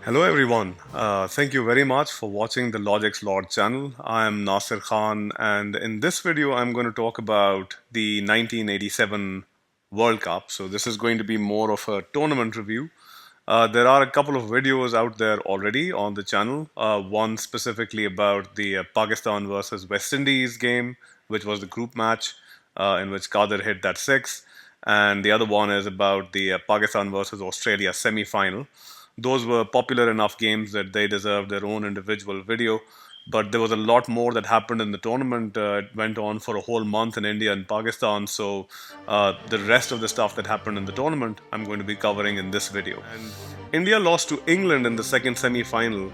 Hello everyone. Thank you very much for watching the Logic's Lord channel. I am Nasir Khan, and in this video I'm going to talk about the 1987 World Cup. So this is going to be more of a tournament review. There are a couple of videos out there already on the channel. One specifically about the Pakistan versus West Indies game, which was the group match in which Qadir hit that six. And the other one is about the Pakistan versus Australia semi-final. Those were popular enough games that they deserved their own individual video. But there was a lot more that happened in the tournament. It went on for a whole month in India and Pakistan. So the rest of the stuff that happened in the tournament, I'm going to be covering in this video. And India lost to England in the second semi-final.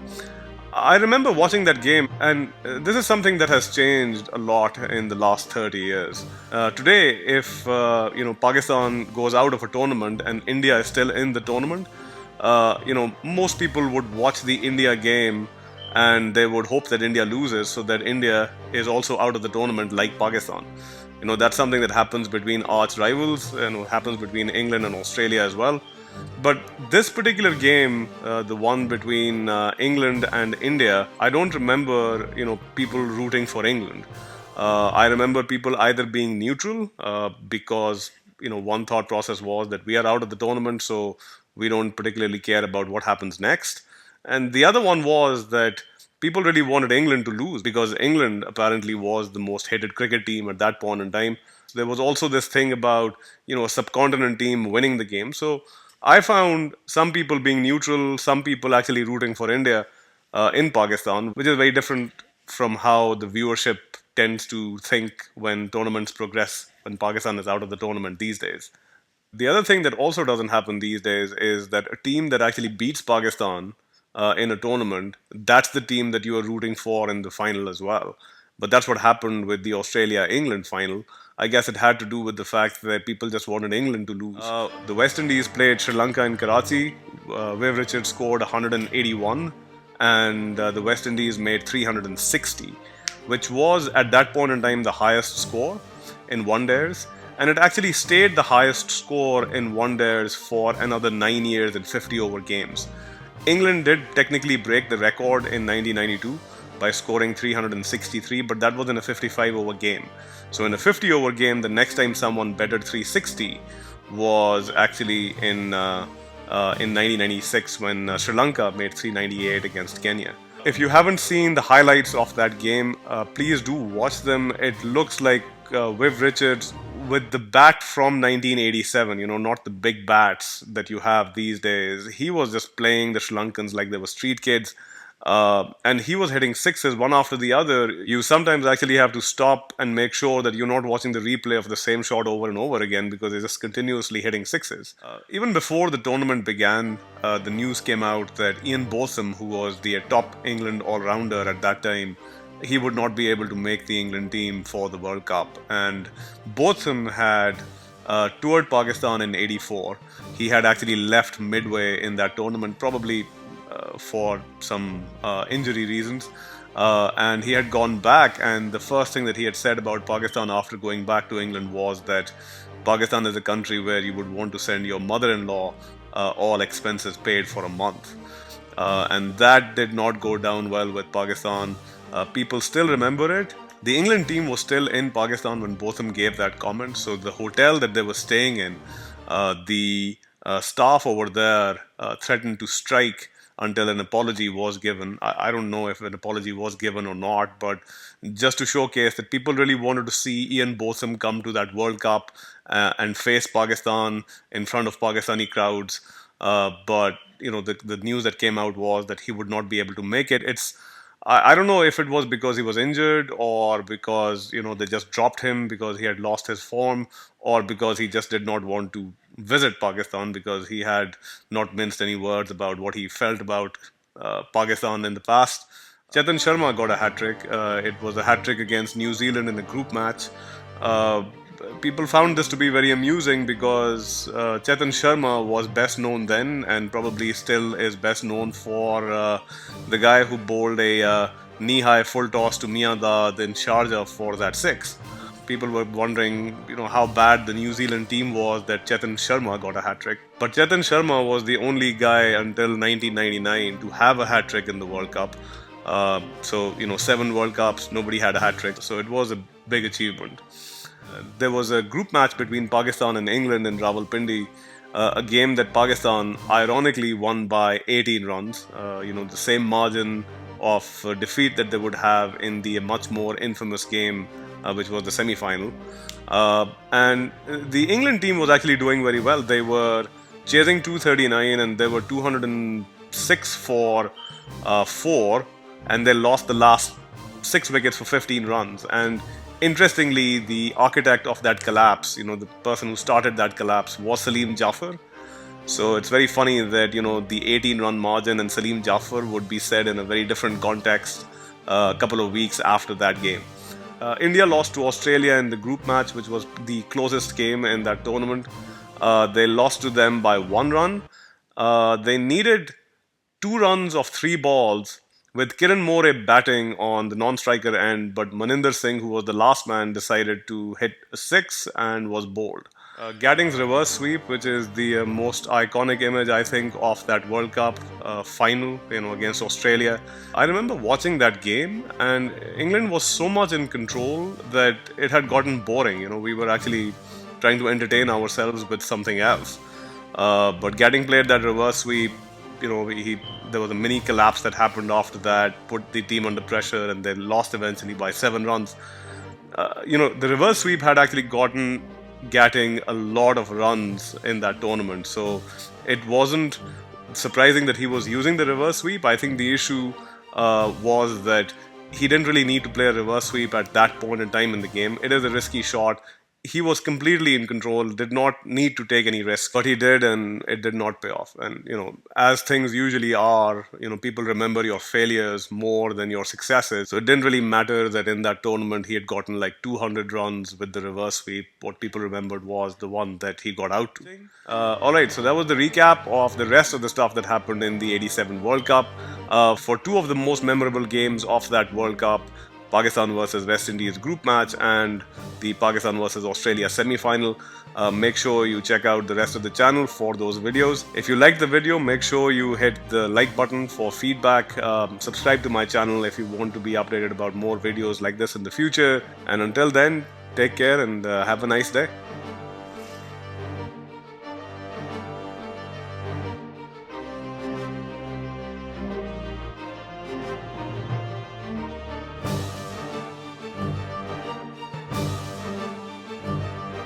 I remember watching that game, and this is something that has changed a lot in the last 30 years. Today, if Pakistan goes out of a tournament and India is still in the tournament, most people would watch the India game and they would hope that India loses so that India is also out of the tournament like Pakistan. That's something that happens between arch rivals and happens between England and Australia as well. But this particular game, the one between England and India, I don't remember, people rooting for England. I remember people either being neutral because, one thought process was that we are out of the tournament, so we don't particularly care about what happens next. And the other one was that people really wanted England to lose because England apparently was the most hated cricket team at that point in time. There was also this thing about, a subcontinent team winning the game. So I found some people being neutral, some people actually rooting for India in Pakistan, which is very different from how the viewership tends to think when tournaments progress, when Pakistan is out of the tournament these days. The other thing that also doesn't happen these days is that a team that actually beats Pakistan in a tournament, that's the team that you are rooting for in the final as well. But that's what happened with the Australia-England final. I guess it had to do with the fact that people just wanted England to lose. The West Indies played Sri Lanka in Karachi. Viv Richards scored 181, and the West Indies made 360, which was at that point in time the highest score in one-days. And it actually stayed the highest score in one-days for another 9 years in 50 over games. England did technically break the record in 1992 by scoring 363, but that was in a 55 over game. So in a 50 over game, the next time someone betted 360 was actually in 1996 when Sri Lanka made 398 against Kenya. If you haven't seen the highlights of that game, please do watch them. It looks like Viv Richards with the bat from 1987, not the big bats that you have these days. He was just playing the Sri Lankans like they were street kids. And he was hitting sixes one after the other. You sometimes actually have to stop and make sure that you're not watching the replay of the same shot over and over again because they're just continuously hitting sixes. Even before the tournament began, the news came out that Ian Botham, who was the top England all-rounder at that time, he would not be able to make the England team for the World Cup. And Botham had toured Pakistan in '84. He had actually left midway in that tournament, probably for some injury reasons. And he had gone back, and the first thing that he had said about Pakistan after going back to England was that Pakistan is a country where you would want to send your mother-in-law all expenses paid for a month. And that did not go down well with Pakistan. People still remember it. The England team was still in Pakistan when Botham gave that comment. So the hotel that they were staying in, the staff over there threatened to strike until an apology was given. I don't know if an apology was given or not, but just to showcase that people really wanted to see Ian Botham come to that World Cup and face Pakistan in front of Pakistani crowds. But the news that came out was that he would not be able to make it. I don't know if it was because he was injured or because they just dropped him because he had lost his form, or because he just did not want to visit Pakistan because he had not minced any words about what he felt about Pakistan in the past. Chetan Sharma got a hat-trick. It was a hat-trick against New Zealand in a group match. People found this to be very amusing because Chetan Sharma was best known then and probably still is best known for the guy who bowled a knee-high full toss to Miyadad in Sharjah for that six. people were wondering, how bad the New Zealand team was that Chetan Sharma got a hat-trick. But Chetan Sharma was the only guy until 1999 to have a hat-trick in the World Cup. So 7 World Cups, nobody had a hat-trick. So it was a big achievement. There was a group match between Pakistan and England in Rawalpindi, a game that Pakistan ironically won by 18 runs. The same margin of defeat that they would have in the much more infamous game, which was the semi-final. And the England team was actually doing very well. They were chasing 239 and they were 206 for 4, and they lost the last 6 wickets for 15 runs. And interestingly, the architect of that collapse, the person who started that collapse, was Salim Jaffer. So it's very funny that, the 18-run margin and Salim Jaffer would be said in a very different context a couple of weeks after that game. India lost to Australia in the group match, which was the closest game in that tournament. They lost to them by 1 run. They needed 2 runs of 3 balls, with Kiran More batting on the non-striker end, but Maninder Singh, who was the last man, decided to hit a 6 and was bowled. Gatting's reverse sweep, which is the most iconic image, I think, of that World Cup final, against Australia. I remember watching that game, and England was so much in control that it had gotten boring. We were actually trying to entertain ourselves with something else. But Gatting played that reverse sweep. There was a mini collapse that happened after that, put the team under pressure, and they lost eventually by 7 runs. The reverse sweep had actually gotten Gatting a lot of runs in that tournament, so it wasn't surprising that he was using the reverse sweep. I think the issue was that he didn't really need to play a reverse sweep at that point in time in the game. It is a risky shot. He was completely in control, did not need to take any risk, but he did, and it did not pay off. And, as things usually are, people remember your failures more than your successes. So it didn't really matter that in that tournament he had gotten like 200 runs with the reverse sweep. What people remembered was the one that he got out to. Alright, so that was the recap of the rest of the stuff that happened in the 87 World Cup. For 2 of the most memorable games of that World Cup, Pakistan versus West Indies group match and the Pakistan versus Australia semi-final. Make sure you check out the rest of the channel for those videos. If you liked the video, make sure you hit the like button for feedback. Subscribe to my channel if you want to be updated about more videos like this in the future. And until then, take care and have a nice day.